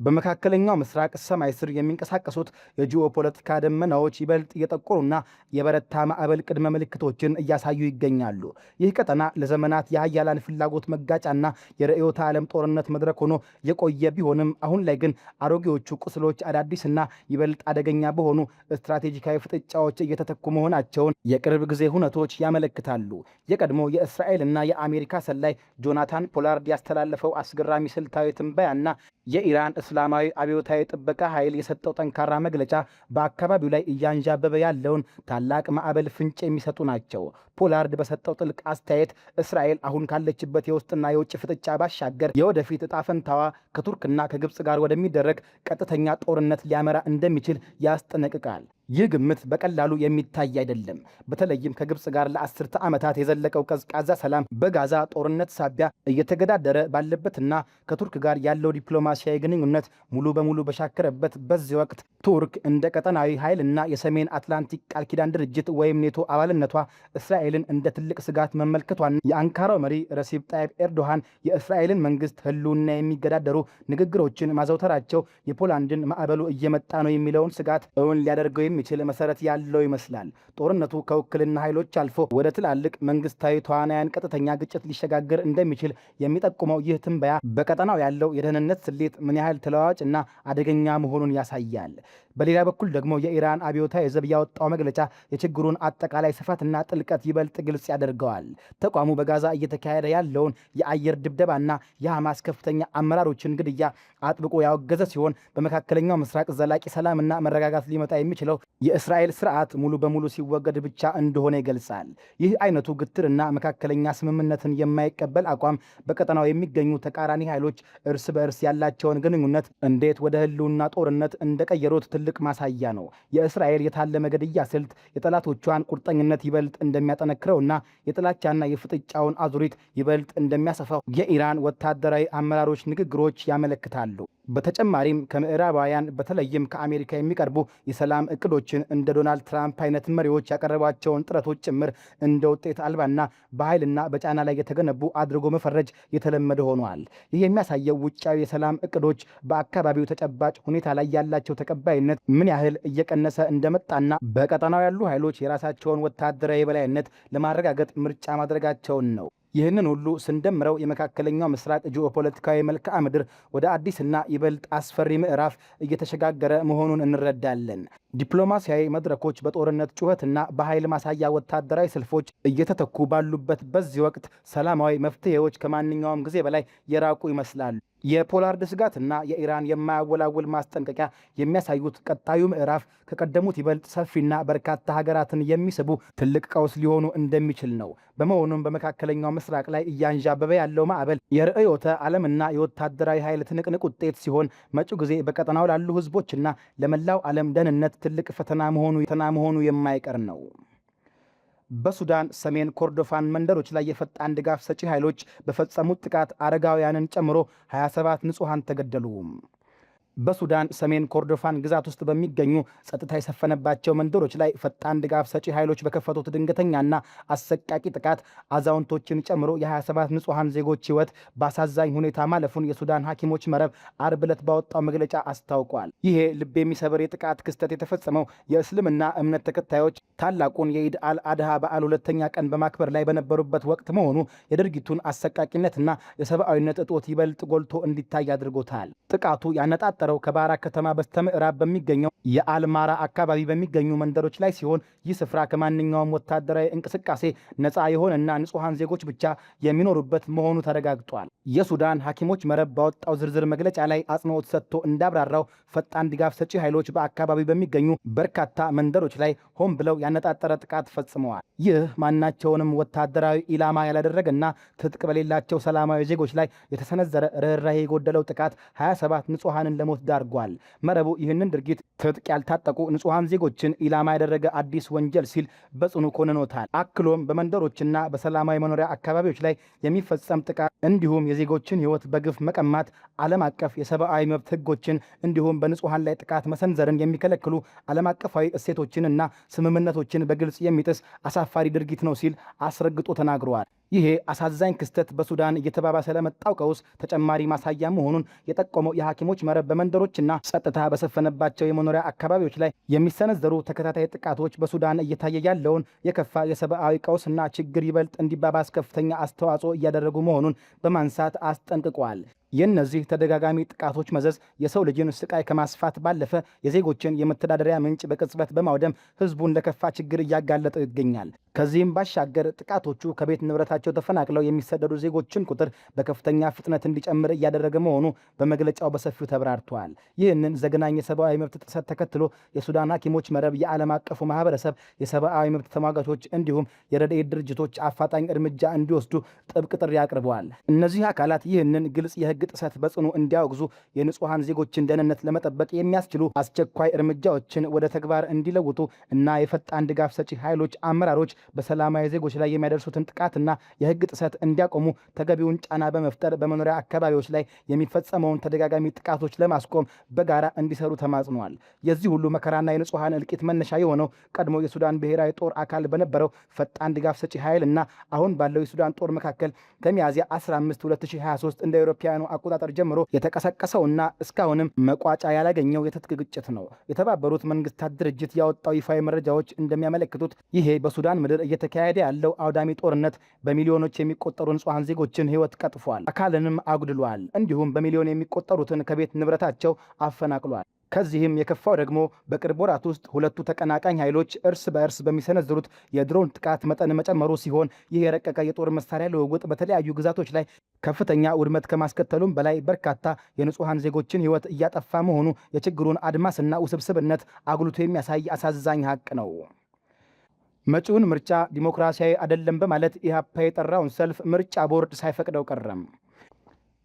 Speaker 1: በመካከለኛው ምስራቅ ሰማይ ስር የሚንቀሳቀሱት የጂኦፖለቲካ ደመናዎች ይበልጥ እየጠቆሩና የበረታ ማዕበል ቅድመ ምልክቶችን እያሳዩ ይገኛሉ። ይህ ቀጠና ለዘመናት የሀያላን ፍላጎት መጋጫና የርዕዮተ ዓለም ጦርነት መድረክ ሆኖ የቆየ ቢሆንም አሁን ላይ ግን አሮጌዎቹ ቁስሎች አዳዲስና ይበልጥ አደገኛ በሆኑ ስትራቴጂካዊ ፍጥጫዎች እየተተኩ መሆናቸውን የቅርብ ጊዜ ሁነቶች ያመለክታሉ። የቀድሞ የእስራኤልና የአሜሪካ ሰላይ ጆናታን ፖላርድ ያስተላለፈው አስገራሚ ስልታዊ ትንበያና የኢራን እስላማዊ አብዮታዊ ጥበቃ ኃይል የሰጠው ጠንካራ መግለጫ በአካባቢው ላይ እያንዣበበ ያለውን ታላቅ ማዕበል ፍንጭ የሚሰጡ ናቸው። ፖላርድ በሰጠው ጥልቅ አስተያየት እስራኤል አሁን ካለችበት የውስጥና የውጭ ፍጥጫ ባሻገር የወደፊት ዕጣ ፈንታዋ ከቱርክና ከግብፅ ጋር ወደሚደረግ ቀጥተኛ ጦርነት ሊያመራ እንደሚችል ያስጠነቅቃል። ይህ ግምት በቀላሉ የሚታይ አይደለም። በተለይም ከግብፅ ጋር ለአስርተ ዓመታት የዘለቀው ቀዝቃዛ ሰላም በጋዛ ጦርነት ሳቢያ እየተገዳደረ ባለበትና ከቱርክ ጋር ያለው ዲፕሎማሲያዊ ግንኙነት ሙሉ በሙሉ በሻከረበት በዚህ ወቅት ቱርክ እንደ ቀጠናዊ ኃይልና የሰሜን አትላንቲክ ቃል ኪዳን ድርጅት ወይም ኔቶ አባልነቷ እስራኤልን እንደ ትልቅ ስጋት መመልከቷን የአንካራው መሪ ረሲብ ጣይብ ኤርዶሃን የእስራኤልን መንግስት ህልውና የሚገዳደሩ ንግግሮችን ማዘውተራቸው የፖላንድን ማዕበሉ እየመጣ ነው የሚለውን ስጋት እውን ሊያደርገው የሚችል መሰረት ያለው ይመስላል። ጦርነቱ ከውክልና ኃይሎች አልፎ ወደ ትላልቅ መንግስታዊ ተዋናያን ቀጥተኛ ግጭት ሊሸጋገር እንደሚችል የሚጠቁመው ይህ ትንበያ በቀጠናው ያለው የደህንነት ስሌት ምን ያህል ተለዋዋጭና አደገኛ መሆኑን ያሳያል። በሌላ በኩል ደግሞ የኢራን አብዮታዊ ዘብ ያወጣው መግለጫ የችግሩን አጠቃላይ ስፋትና ጥልቀት ይበልጥ ግልጽ ያደርገዋል። ተቋሙ በጋዛ እየተካሄደ ያለውን የአየር ድብደባና የሐማስ ከፍተኛ አመራሮችን ግድያ አጥብቆ ያወገዘ ሲሆን በመካከለኛው ምስራቅ ዘላቂ ሰላምና መረጋጋት ሊመጣ የሚችለው የእስራኤል ስርዓት ሙሉ በሙሉ ሲወገድ ብቻ እንደሆነ ይገልጻል። ይህ አይነቱ ግትርና መካከለኛ ስምምነትን የማይቀበል አቋም በቀጠናው የሚገኙ ተቃራኒ ኃይሎች እርስ በእርስ ያላቸውን ግንኙነት እንዴት ወደ ህልውና ጦርነት እንደቀየሩት ትልቅ ማሳያ ነው። የእስራኤል የታለመ ግድያ ስልት የጠላቶቿን ቁርጠኝነት ይበልጥ እንደሚያጠነክረውና የጥላቻና የፍጥጫውን አዙሪት ይበልጥ እንደሚያሰፋው የኢራን ወታደራዊ አመራሮች ንግግሮች ያመለክታሉ። በተጨማሪም ከምዕራባውያን በተለይም ከአሜሪካ የሚቀርቡ የሰላም እቅዶችን እንደ ዶናልድ ትራምፕ አይነት መሪዎች ያቀረቧቸውን ጥረቶች ጭምር እንደ ውጤት አልባና በኃይልና በጫና ላይ የተገነቡ አድርጎ መፈረጅ የተለመደ ሆኗል። ይህ የሚያሳየው ውጫዊ የሰላም እቅዶች በአካባቢው ተጨባጭ ሁኔታ ላይ ያላቸው ተቀባይነት ምን ያህል እየቀነሰ እንደመጣና በቀጠናው ያሉ ኃይሎች የራሳቸውን ወታደራዊ የበላይነት ለማረጋገጥ ምርጫ ማድረጋቸውን ነው። ይህንን ሁሉ ስንደምረው የመካከለኛው ምስራቅ ጂኦፖለቲካዊ መልክዓ ምድር ወደ አዲስና ይበልጥ አስፈሪ ምዕራፍ እየተሸጋገረ መሆኑን እንረዳለን። ዲፕሎማሲያዊ መድረኮች በጦርነት ጩኸትና በኃይል ማሳያ ወታደራዊ ሰልፎች እየተተኩ ባሉበት በዚህ ወቅት ሰላማዊ መፍትሄዎች ከማንኛውም ጊዜ በላይ የራቁ ይመስላሉ። የፖላርድ ስጋትና የኢራን የማያወላውል ማስጠንቀቂያ የሚያሳዩት ቀጣዩ ምዕራፍ ከቀደሙት ይበልጥ ሰፊና በርካታ ሀገራትን የሚስቡ ትልቅ ቀውስ ሊሆኑ እንደሚችል ነው። በመሆኑም በመካከለኛው ምስራቅ ላይ እያንዣበበ ያለው ማዕበል የርዕዮተ ዓለምና የወታደራዊ ኃይል ትንቅንቅ ውጤት ሲሆን መጪው ጊዜ በቀጠናው ላሉ ሕዝቦችና ለመላው ዓለም ደህንነት ትልቅ ፈተና መሆኑ የማይቀር ነው። በሱዳን ሰሜን ኮርዶፋን መንደሮች ላይ የፈጣን ድጋፍ ሰጪ ኃይሎች በፈጸሙት ጥቃት አረጋውያንን ጨምሮ 27 ንጹሐን ተገደሉ። በሱዳን ሰሜን ኮርዶፋን ግዛት ውስጥ በሚገኙ ጸጥታ የሰፈነባቸው መንደሮች ላይ ፈጣን ድጋፍ ሰጪ ኃይሎች በከፈቱት ድንገተኛና አሰቃቂ ጥቃት አዛውንቶችን ጨምሮ የ27 ንጹሐን ዜጎች ሕይወት በአሳዛኝ ሁኔታ ማለፉን የሱዳን ሐኪሞች መረብ አርብ ዕለት ባወጣው መግለጫ አስታውቋል። ይሄ ልብ የሚሰብር የጥቃት ክስተት የተፈጸመው የእስልምና እምነት ተከታዮች ታላቁን የኢድ አል አድሃ በዓል ሁለተኛ ቀን በማክበር ላይ በነበሩበት ወቅት መሆኑ የድርጊቱን አሰቃቂነትና የሰብአዊነት እጦት ይበልጥ ጎልቶ እንዲታይ አድርጎታል። ጥቃቱ ያነጣጠረው ከባራ ከተማ በስተምዕራብ በሚገኘው የአልማራ አካባቢ በሚገኙ መንደሮች ላይ ሲሆን ይህ ስፍራ ከማንኛውም ወታደራዊ እንቅስቃሴ ነፃ የሆነና ንጹሐን ዜጎች ብቻ የሚኖሩበት መሆኑ ተረጋግጧል። የሱዳን ሐኪሞች መረብ ባወጣው ዝርዝር መግለጫ ላይ አጽንኦት ሰጥቶ እንዳብራራው ፈጣን ድጋፍ ሰጪ ኃይሎች በአካባቢው በሚገኙ በርካታ መንደሮች ላይ ሆን ብለው ያነጣጠረ ጥቃት ፈጽመዋል። ይህ ማናቸውንም ወታደራዊ ኢላማ ያላደረገና ትጥቅ በሌላቸው ሰላማዊ ዜጎች ላይ የተሰነዘረ ርኅራኄ የጎደለው ጥቃት 27 ንጹሐንን ለሞት ዳርጓል። መረቡ ይህንን ድርጊት ትጥቅ ያልታጠቁ ንጹሐን ዜጎችን ኢላማ ያደረገ አዲስ ወንጀል ሲል በጽኑ ኮንኖታል። አክሎም በመንደሮችና በሰላማዊ መኖሪያ አካባቢዎች ላይ የሚፈጸም ጥቃት እንዲሁም የዜጎችን ሕይወት በግፍ መቀማት ዓለም አቀፍ የሰብአዊ መብት ሕጎችን እንዲሁም በንጹሐን ላይ ጥቃት መሰንዘርን የሚከለክሉ ዓለም አቀፋዊ እሴቶችንና ስምምነቶችን በግልጽ የሚጥስ አሳፋሪ ድርጊት ነው ሲል አስረግጦ ተናግረዋል። ይሄ አሳዛኝ ክስተት በሱዳን እየተባባሰ ለመጣው ቀውስ ተጨማሪ ማሳያ መሆኑን የጠቆመው የሐኪሞች መረብ በመንደሮችና ጸጥታ በሰፈነባቸው የመኖሪያ አካባቢዎች ላይ የሚሰነዘሩ ተከታታይ ጥቃቶች በሱዳን እየታየ ያለውን የከፋ የሰብአዊ ቀውስና ችግር ይበልጥ እንዲባባስ ከፍተኛ አስተዋጽኦ እያደረጉ መሆኑን በማንሳት አስጠንቅቋል። የእነዚህ ተደጋጋሚ ጥቃቶች መዘዝ የሰው ልጅን ስቃይ ከማስፋት ባለፈ የዜጎችን የመተዳደሪያ ምንጭ በቅጽበት በማውደም ሕዝቡን ለከፋ ችግር እያጋለጠው ይገኛል። ከዚህም ባሻገር ጥቃቶቹ ከቤት ንብረታቸው ተፈናቅለው የሚሰደዱ ዜጎችን ቁጥር በከፍተኛ ፍጥነት እንዲጨምር እያደረገ መሆኑ በመግለጫው በሰፊው ተብራርተዋል። ይህንን ዘግናኝ የሰብአዊ መብት ጥሰት ተከትሎ የሱዳን ሐኪሞች መረብ የዓለም አቀፉ ማህበረሰብ፣ የሰብአዊ መብት ተሟጋቾች እንዲሁም የረድኤት ድርጅቶች አፋጣኝ እርምጃ እንዲወስዱ ጥብቅ ጥሪ አቅርበዋል። እነዚህ አካላት ይህንን ግልጽ የህግ ጥሰት በጽኑ እንዲያወግዙ፣ የንጹሐን ዜጎችን ደህንነት ለመጠበቅ የሚያስችሉ አስቸኳይ እርምጃዎችን ወደ ተግባር እንዲለውጡ እና የፈጣን ድጋፍ ሰጪ ኃይሎች አመራሮች በሰላማዊ ዜጎች ላይ የሚያደርሱትን ጥቃትና የህግ ጥሰት እንዲያቆሙ ተገቢውን ጫና በመፍጠር በመኖሪያ አካባቢዎች ላይ የሚፈጸመውን ተደጋጋሚ ጥቃቶች ለማስቆም በጋራ እንዲሰሩ ተማጽነዋል። የዚህ ሁሉ መከራና የንጹሐን እልቂት መነሻ የሆነው ቀድሞ የሱዳን ብሔራዊ ጦር አካል በነበረው ፈጣን ድጋፍ ሰጪ ኃይል እና አሁን ባለው የሱዳን ጦር መካከል ከሚያዝያ 15 2023 እንደ አውሮፓውያኑ አቆጣጠር ጀምሮ የተቀሰቀሰውና እስካሁንም መቋጫ ያላገኘው የትጥቅ ግጭት ነው። የተባበሩት መንግስታት ድርጅት ያወጣው ይፋዊ መረጃዎች እንደሚያመለክቱት ይሄ በሱዳን ምድር እየተካሄደ ያለው አውዳሚ ጦርነት በሚሊዮኖች የሚቆጠሩ ንጹሐን ዜጎችን ሕይወት ቀጥፏል፣ አካልንም አጉድሏል፣ እንዲሁም በሚሊዮን የሚቆጠሩትን ከቤት ንብረታቸው አፈናቅሏል። ከዚህም የከፋው ደግሞ በቅርብ ወራት ውስጥ ሁለቱ ተቀናቃኝ ኃይሎች እርስ በእርስ በሚሰነዝሩት የድሮን ጥቃት መጠን መጨመሩ ሲሆን ይህ የረቀቀ የጦር መሳሪያ ልውውጥ በተለያዩ ግዛቶች ላይ ከፍተኛ ውድመት ከማስከተሉም በላይ በርካታ የንጹሐን ዜጎችን ሕይወት እያጠፋ መሆኑ የችግሩን አድማስና ውስብስብነት አጉልቶ የሚያሳይ አሳዛኝ ሀቅ ነው። መጪውን ምርጫ ዲሞክራሲያዊ አይደለም በማለት ኢህአፓ የጠራውን ሰልፍ ምርጫ ቦርድ ሳይፈቅደው ቀረም።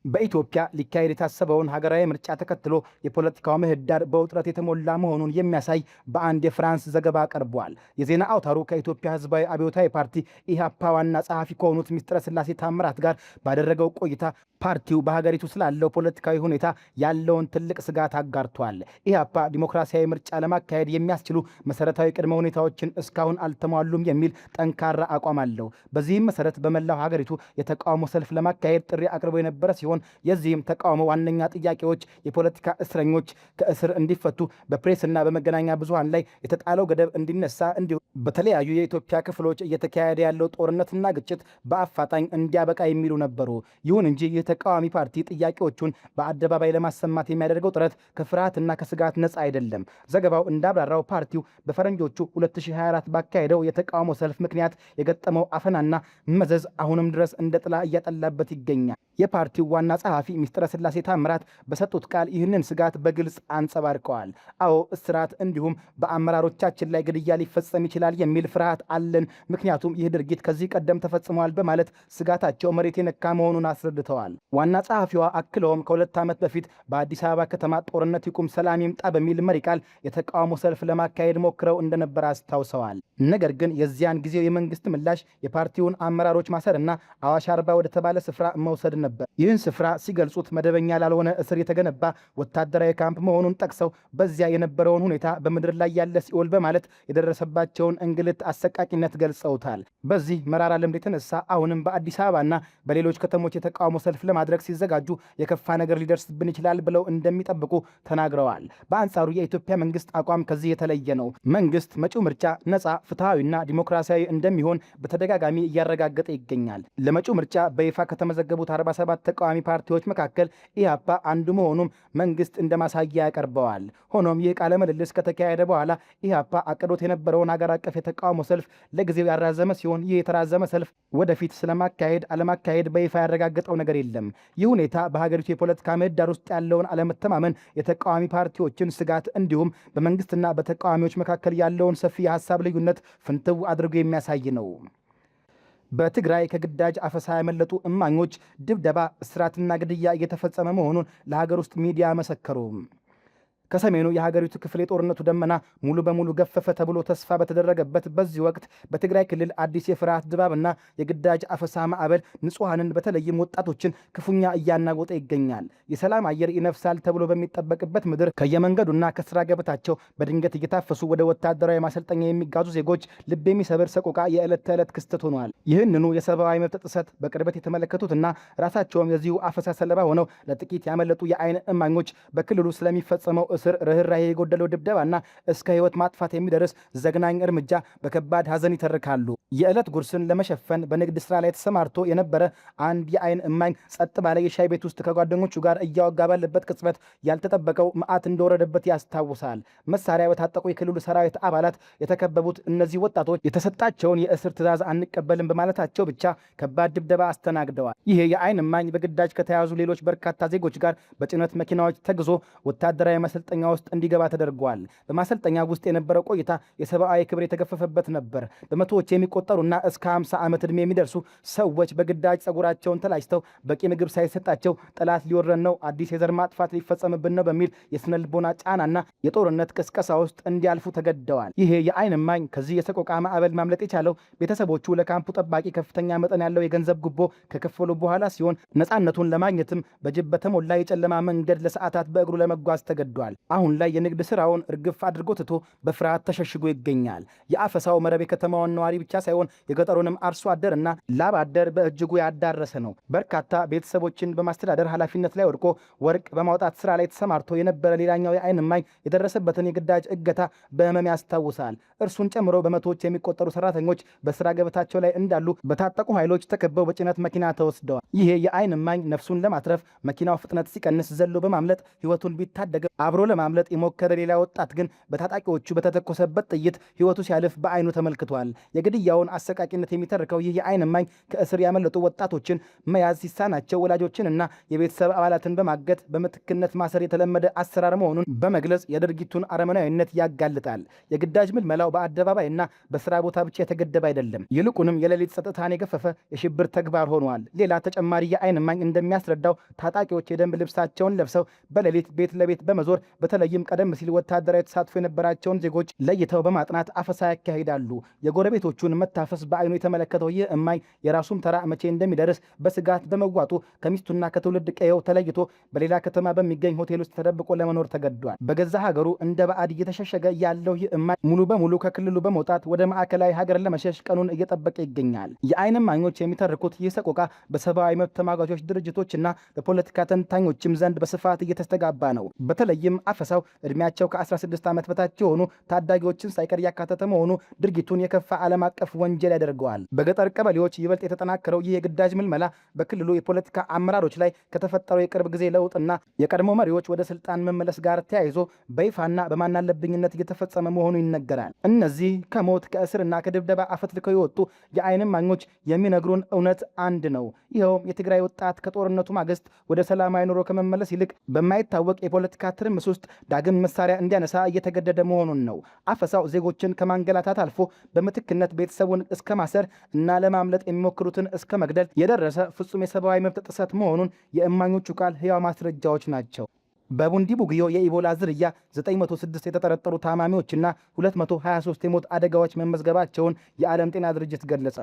Speaker 1: በኢትዮጵያ ሊካሄድ የታሰበውን ሀገራዊ ምርጫ ተከትሎ የፖለቲካው ምህዳር በውጥረት የተሞላ መሆኑን የሚያሳይ በአንድ የፍራንስ ዘገባ ቀርቧል። የዜና አውታሩ ከኢትዮጵያ ሕዝባዊ አብዮታዊ ፓርቲ ኢህአፓ ዋና ጸሐፊ ከሆኑት ሚስጥረ ስላሴ ታምራት ጋር ባደረገው ቆይታ ፓርቲው በሀገሪቱ ስላለው ፖለቲካዊ ሁኔታ ያለውን ትልቅ ስጋት አጋርቷል። ኢህአፓ ዲሞክራሲያዊ ምርጫ ለማካሄድ የሚያስችሉ መሰረታዊ ቅድመ ሁኔታዎችን እስካሁን አልተሟሉም የሚል ጠንካራ አቋም አለው። በዚህም መሰረት በመላው ሀገሪቱ የተቃውሞ ሰልፍ ለማካሄድ ጥሪ አቅርቦ የነበረ ሲሆን የዚህም ተቃውሞ ዋነኛ ጥያቄዎች የፖለቲካ እስረኞች ከእስር እንዲፈቱ፣ በፕሬስና በመገናኛ ብዙሃን ላይ የተጣለው ገደብ እንዲነሳ፣ እንዲሁም በተለያዩ የኢትዮጵያ ክፍሎች እየተካሄደ ያለው ጦርነትና ግጭት በአፋጣኝ እንዲያበቃ የሚሉ ነበሩ። ይሁን እንጂ ይህ ተቃዋሚ ፓርቲ ጥያቄዎቹን በአደባባይ ለማሰማት የሚያደርገው ጥረት ከፍርሃትና ከስጋት ነፃ አይደለም። ዘገባው እንዳብራራው ፓርቲው በፈረንጆቹ 2024 ባካሄደው የተቃውሞ ሰልፍ ምክንያት የገጠመው አፈናና መዘዝ አሁንም ድረስ እንደ ጥላ እያጠላበት ይገኛል። የፓርቲው ዋና ጸሐፊ ሚስጥረ ስላሴ ታምራት በሰጡት ቃል ይህንን ስጋት በግልጽ አንጸባርቀዋል። አዎ እስራት፣ እንዲሁም በአመራሮቻችን ላይ ግድያ ሊፈጸም ይችላል የሚል ፍርሃት አለን። ምክንያቱም ይህ ድርጊት ከዚህ ቀደም ተፈጽሟል በማለት ስጋታቸው መሬት የነካ መሆኑን አስረድተዋል። ዋና ጸሐፊዋ አክለውም ከ2 ዓመት በፊት በአዲስ አበባ ከተማ ጦርነት ይቁም ሰላም ይምጣ በሚል መሪ ቃል የተቃውሞ ሰልፍ ለማካሄድ ሞክረው እንደነበር አስታውሰዋል። ነገር ግን የዚያን ጊዜው የመንግስት ምላሽ የፓርቲውን አመራሮች ማሰርና አዋሽ አርባ ወደ ተባለ ስፍራ መውሰድ ነበር። ይህን ስፍራ ሲገልጹት መደበኛ ላልሆነ እስር የተገነባ ወታደራዊ ካምፕ መሆኑን ጠቅሰው በዚያ የነበረውን ሁኔታ በምድር ላይ ያለ ሲኦል በማለት የደረሰባቸውን እንግልት አሰቃቂነት ገልጸውታል። በዚህ መራራ ልምድ የተነሳ አሁንም በአዲስ አበባና በሌሎች ከተሞች የተቃውሞ ሰልፍ ለማድረግ ሲዘጋጁ የከፋ ነገር ሊደርስብን ይችላል ብለው እንደሚጠብቁ ተናግረዋል። በአንጻሩ የኢትዮጵያ መንግስት አቋም ከዚህ የተለየ ነው። መንግስት መጪው ምርጫ ነጻ፣ ፍትሐዊና ዲሞክራሲያዊ እንደሚሆን በተደጋጋሚ እያረጋገጠ ይገኛል። ለመጪው ምርጫ በይፋ ከተመዘገቡት 47 ተቃዋሚ ፓርቲዎች መካከል ኢህአፓ አንዱ መሆኑም መንግስት እንደ ማሳያ ያቀርበዋል። ሆኖም ይህ ቃለ ምልልስ ከተካሄደ በኋላ ኢህአፓ አቅዶት የነበረውን ሀገር አቀፍ የተቃውሞ ሰልፍ ለጊዜው ያራዘመ ሲሆን ይህ የተራዘመ ሰልፍ ወደፊት ስለማካሄድ አለማካሄድ በይፋ ያረጋገጠው ነገር የለም። ይህ ሁኔታ በሀገሪቱ የፖለቲካ ምህዳር ውስጥ ያለውን አለመተማመን፣ የተቃዋሚ ፓርቲዎችን ስጋት እንዲሁም በመንግስትና በተቃዋሚዎች መካከል ያለውን ሰፊ የሀሳብ ልዩነት ፍንትው አድርጎ የሚያሳይ ነው። በትግራይ ከግዳጅ አፈሳ ያመለጡ እማኞች ድብደባ፣ እስራትና ግድያ እየተፈጸመ መሆኑን ለሀገር ውስጥ ሚዲያ መሰከሩ። ከሰሜኑ የሀገሪቱ ክፍል የጦርነቱ ደመና ሙሉ በሙሉ ገፈፈ ተብሎ ተስፋ በተደረገበት በዚህ ወቅት በትግራይ ክልል አዲስ የፍርሃት ድባብና የግዳጅ አፈሳ ማዕበል ንጹሐንን በተለይም ወጣቶችን ክፉኛ እያናወጠ ይገኛል። የሰላም አየር ይነፍሳል ተብሎ በሚጠበቅበት ምድር ከየመንገዱና ከስራ ገበታቸው በድንገት እየታፈሱ ወደ ወታደራዊ ማሰልጠኛ የሚጋዙ ዜጎች ልብ የሚሰብር ሰቆቃ የዕለት ተዕለት ክስተት ሆኗል። ይህንኑ የሰብአዊ መብት ጥሰት በቅርበት የተመለከቱትና ራሳቸውም የዚሁ አፈሳ ሰለባ ሆነው ለጥቂት ያመለጡ የአይን እማኞች በክልሉ ስለሚፈጸመው እስር፣ ርኅራኄ የጎደለው ድብደባና እስከ ሕይወት ማጥፋት የሚደርስ ዘግናኝ እርምጃ በከባድ ሐዘን ይተርካሉ። የዕለት ጉርስን ለመሸፈን በንግድ ሥራ ላይ ተሰማርቶ የነበረ አንድ የአይን እማኝ ጸጥ ባለ የሻይ ቤት ውስጥ ከጓደኞቹ ጋር እያወጋ ባለበት ቅጽበት ያልተጠበቀው መዓት እንደወረደበት ያስታውሳል። መሳሪያ በታጠቁ የክልሉ ሰራዊት አባላት የተከበቡት እነዚህ ወጣቶች የተሰጣቸውን የእስር ትዕዛዝ አንቀበልም በማለታቸው ብቻ ከባድ ድብደባ አስተናግደዋል። ይሄ የአይን እማኝ በግዳጅ ከተያዙ ሌሎች በርካታ ዜጎች ጋር በጭነት መኪናዎች ተግዞ ወታደራዊ ማሰልጠኛ ውስጥ እንዲገባ ተደርጓል። በማሰልጠኛ ውስጥ የነበረው ቆይታ የሰብአዊ ክብር የተገፈፈበት ነበር። በመቶዎች የሚቆጠሩና እስከ 50 ዓመት ዕድሜ የሚደርሱ ሰዎች በግዳጅ ጸጉራቸውን ተላጭተው በቂ ምግብ ሳይሰጣቸው ጠላት ሊወረን ነው፣ አዲስ የዘር ማጥፋት ሊፈጸምብን ነው በሚል የስነ ልቦና ጫናና የጦርነት ቅስቀሳ ውስጥ እንዲያልፉ ተገደዋል። ይሄ የአይን እማኝ ከዚህ የሰቆቃ ማዕበል ማምለጥ የቻለው ቤተሰቦቹ ለካምፑ ጠባቂ ከፍተኛ መጠን ያለው የገንዘብ ጉቦ ከከፈሉ በኋላ ሲሆን ነፃነቱን ለማግኘትም በጅብ በተሞላ የጨለማ መንገድ ለሰዓታት በእግሩ ለመጓዝ ተገዷል። አሁን ላይ የንግድ ስራውን እርግፍ አድርጎ ትቶ በፍርሃት ተሸሽጎ ይገኛል። የአፈሳው መረብ የከተማውን ነዋሪ ብቻ ሳይሆን የገጠሩንም አርሶ አደርና ላብ አደር በእጅጉ ያዳረሰ ነው። በርካታ ቤተሰቦችን በማስተዳደር ኃላፊነት ላይ ወድቆ ወርቅ በማውጣት ስራ ላይ ተሰማርቶ የነበረ ሌላኛው የአይን እማኝ የደረሰበትን የግዳጅ እገታ በህመም ያስታውሳል። እርሱን ጨምሮ በመቶዎች የሚቆጠሩ ሰራተኞች በስራ ገበታቸው ላይ እንዳሉ በታጠቁ ኃይሎች ተከበው በጭነት መኪና ተወስደዋል። ይሄ የአይን እማኝ ነፍሱን ለማትረፍ መኪናው ፍጥነት ሲቀንስ ዘሎ በማምለጥ ህይወቱን ቢታደገ አብሮ ለማምለጥ የሞከረ ሌላ ወጣት ግን በታጣቂዎቹ በተተኮሰበት ጥይት ህይወቱ ሲያልፍ በአይኑ ተመልክቷል። የግድያውን አሰቃቂነት የሚተርከው ይህ የአይን እማኝ ከእስር ያመለጡ ወጣቶችን መያዝ ሲሳናቸው ወላጆችንና የቤተሰብ አባላትን በማገት በምትክነት ማሰር የተለመደ አሰራር መሆኑን በመግለጽ የድርጊቱን አረመናዊነት ያጋልጣል። የግዳጅ ምልመላው በአደባባይና በስራ ቦታ ብቻ የተገደበ አይደለም። ይልቁንም የሌሊት ጸጥታን የገፈፈ የሽብር ተግባር ሆኗል። ሌላ ተጨማሪ የአይን እማኝ እንደሚያስረዳው ታጣቂዎች የደንብ ልብሳቸውን ለብሰው በሌሊት ቤት ለቤት በመዞር በተለይም ቀደም ሲል ወታደራዊ ተሳትፎ የነበራቸውን ዜጎች ለይተው በማጥናት አፈሳ ያካሂዳሉ። የጎረቤቶቹን መታፈስ በአይኑ የተመለከተው ይህ እማኝ የራሱም ተራ መቼ እንደሚደርስ በስጋት በመዋጡ ከሚስቱና ከትውልድ ቀየው ተለይቶ በሌላ ከተማ በሚገኝ ሆቴል ውስጥ ተደብቆ ለመኖር ተገዷል። በገዛ ሀገሩ እንደ ባዕድ እየተሸሸገ ያለው ይህ እማኝ ሙሉ በሙሉ ከክልሉ በመውጣት ወደ ማዕከላዊ ሀገር ለመሸሽ ቀኑን እየጠበቀ ይገኛል። የአይን እማኞች የሚተርኩት ይህ ሰቆቃ በሰብአዊ መብት ተሟጋቾች ድርጅቶችና በፖለቲካ ተንታኞችም ዘንድ በስፋት እየተስተጋባ ነው። በተለይም አፈሳው ዕድሜያቸው ከ16 ዓመት በታች የሆኑ ታዳጊዎችን ሳይቀር ያካተተ መሆኑ ድርጊቱን የከፋ ዓለም አቀፍ ወንጀል ያደርገዋል። በገጠር ቀበሌዎች ይበልጥ የተጠናከረው ይህ የግዳጅ ምልመላ በክልሉ የፖለቲካ አመራሮች ላይ ከተፈጠረው የቅርብ ጊዜ ለውጥና የቀድሞ መሪዎች ወደ ስልጣን መመለስ ጋር ተያይዞ በይፋና በማናለብኝነት እየተፈጸመ መሆኑ ይነገራል። እነዚህ ከሞት ከእስርና ከድብደባ አፈትልከው የወጡ የአይን እማኞች የሚነግሩን እውነት አንድ ነው። ይኸውም የትግራይ ወጣት ከጦርነቱ ማግስት ወደ ሰላማዊ ኑሮ ከመመለስ ይልቅ በማይታወቅ የፖለቲካ ትርምስ ውስጥ ዳግም መሳሪያ እንዲያነሳ እየተገደደ መሆኑን ነው። አፈሳው ዜጎችን ከማንገላታት አልፎ በምትክነት ቤተሰቡን እስከ ማሰር እና ለማምለጥ የሚሞክሩትን እስከ መግደል የደረሰ ፍጹም የሰብአዊ መብት ጥሰት መሆኑን የእማኞቹ ቃል ሕያው ማስረጃዎች ናቸው። በቡንዲ ቡግዮ የኢቦላ ዝርያ 906 የተጠረጠሩ ታማሚዎችና 223 የሞት አደጋዎች መመዝገባቸውን የዓለም ጤና ድርጅት ገለጸ።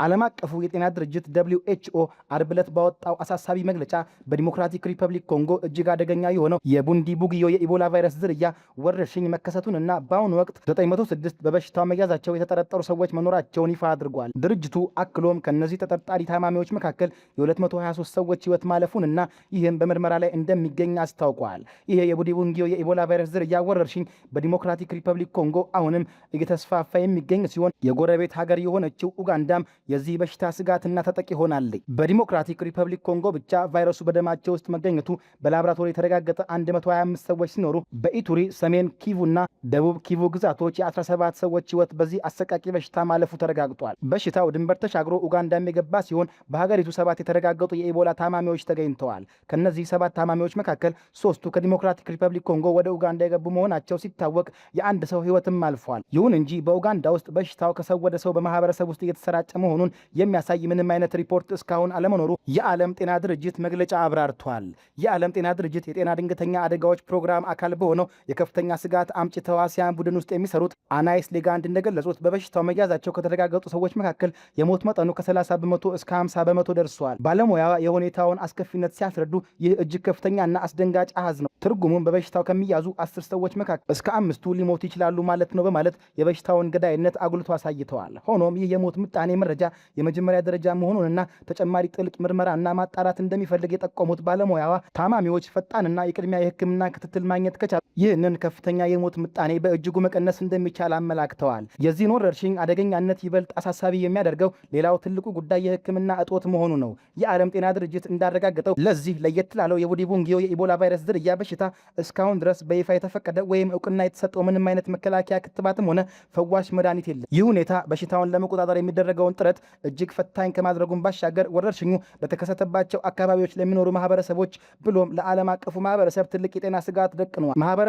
Speaker 1: ዓለም አቀፉ የጤና ድርጅት WHO አርብ ዕለት ባወጣው አሳሳቢ መግለጫ በዲሞክራቲክ ሪፐብሊክ ኮንጎ እጅግ አደገኛ የሆነው የቡንዲ ቡግዮ የኢቦላ ቫይረስ ዝርያ ወረርሽኝ መከሰቱንና በአሁኑ ወቅት 906 በበሽታው መያዛቸው የተጠረጠሩ ሰዎች መኖራቸውን ይፋ አድርጓል። ድርጅቱ አክሎም ከነዚህ ተጠርጣሪ ታማሚዎች መካከል የ223 ሰዎች ሕይወት ማለፉንና ይህም በምርመራ ላይ እንደሚገኝ አስታውቋል። ይሄ የቡንዲ ቡግዮ የኢቦላ ቫይረስ ዝርያ ወረርሽኝ በዲሞክራቲክ ሪፐብሊክ ኮንጎ አሁንም እየተስፋፋ የሚገኝ ሲሆን የጎረቤት ሀገር የሆነችው ኡጋንዳም የዚህ በሽታ ስጋትና ተጠቂ ሆናለች። በዲሞክራቲክ ሪፐብሊክ ኮንጎ ብቻ ቫይረሱ በደማቸው ውስጥ መገኘቱ በላቦራቶሪ የተረጋገጠ 125 ሰዎች ሲኖሩ በኢቱሪ፣ ሰሜን ኪቩና ደቡብ ኪቩ ግዛቶች የ17 ሰዎች ሕይወት በዚህ አሰቃቂ በሽታ ማለፉ ተረጋግጧል። በሽታው ድንበር ተሻግሮ ኡጋንዳም የገባ ሲሆን በሀገሪቱ 7 የተረጋገጡ የኢቦላ ታማሚዎች ተገኝተዋል። ከነዚህ 7 ታማሚዎች መካከል 3ቱ ከዲሞክራቲክ ሪፐብሊክ ኮንጎ ወደ ኡጋንዳ የገቡ መሆናቸው ሲታወቅ የአንድ ሰው ሕይወትም አልፏል። ይሁን እንጂ በኡጋንዳ ውስጥ በሽታው ከሰው ወደ ሰው በማህበረሰብ ውስጥ እየተሰራጨ መሆኑን የሚያሳይ ምንም አይነት ሪፖርት እስካሁን አለመኖሩ የዓለም ጤና ድርጅት መግለጫ አብራርቷል። የዓለም ጤና ድርጅት የጤና ድንገተኛ አደጋዎች ፕሮግራም አካል በሆነው የከፍተኛ ስጋት አምጪ ተዋሲያን ቡድን ውስጥ የሚሰሩት አናይስ ሌጋንድ እንደገለጹት በበሽታው መያዛቸው ከተረጋገጡ ሰዎች መካከል የሞት መጠኑ ከ30 በመቶ እስከ 50 በመቶ ደርሷል። ባለሙያ የሁኔታውን አስከፊነት ሲያስረዱ ይህ እጅግ ከፍተኛና አስደንጋጭ አሃዝ ነው። ትርጉሙም በበሽታው ከሚያዙ 10 ሰዎች መካከል እስከ 5ቱ ሊሞቱ ይችላሉ ማለት ነው በማለት የበሽታውን ገዳይነት አጉልቶ አሳይተዋል። ሆኖም ይህ የሞት ምጣኔ መረጃ የመጀመሪያ ደረጃ መሆኑንና ተጨማሪ ጥልቅ ምርመራና ማጣራት እንደሚፈልግ የጠቆሙት ባለሙያዋ ታማሚዎች ፈጣንና የቅድሚያ የሕክምና ክትትል ማግኘት ከቻሉ ይህንን ከፍተኛ የሞት ምጣኔ በእጅጉ መቀነስ እንደሚቻል አመላክተዋል። የዚህን ወረርሽኝ አደገኛነት ይበልጥ አሳሳቢ የሚያደርገው ሌላው ትልቁ ጉዳይ የሕክምና እጦት መሆኑ ነው። የዓለም ጤና ድርጅት እንዳረጋገጠው ለዚህ ለየት ላለው የቡንዲ ቡግዮ የኢቦላ ቫይረስ ዝርያ በሽታ እስካሁን ድረስ በይፋ የተፈቀደ ወይም እውቅና የተሰጠው ምንም አይነት መከላከያ ክትባትም ሆነ ፈዋሽ መድኃኒት የለም። ይህ ሁኔታ በሽታውን ለመቆጣጠር የሚደረገውን ጥረት እጅግ ፈታኝ ከማድረጉን ባሻገር ወረርሽኙ ለተከሰተባቸው አካባቢዎች ለሚኖሩ ማህበረሰቦች ብሎም ለዓለም አቀፉ ማህበረሰብ ትልቅ የጤና ስጋት ደቅኗል። ማህበረሰቡና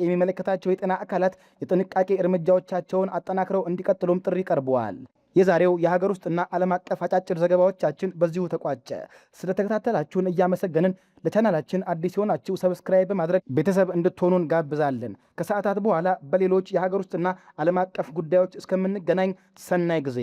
Speaker 1: የሚመለከታቸው የጤና አካላት የጥንቃቄ እርምጃዎቻቸውን አጠናክረው እንዲቀጥሉም ጥሪ ቀርበዋል። የዛሬው የሀገር ውስጥና ዓለም አቀፍ አጫጭር ዘገባዎቻችን በዚሁ ተቋጨ። ስለተከታተላችሁን እያመሰገንን ለቻናላችን አዲስ የሆናችሁ ሰብስክራይብ በማድረግ ቤተሰብ እንድትሆኑን ጋብዛለን። ከሰዓታት በኋላ በሌሎች የሀገር ውስጥና ዓለም አቀፍ ጉዳዮች እስከምንገናኝ ሰናይ ጊዜ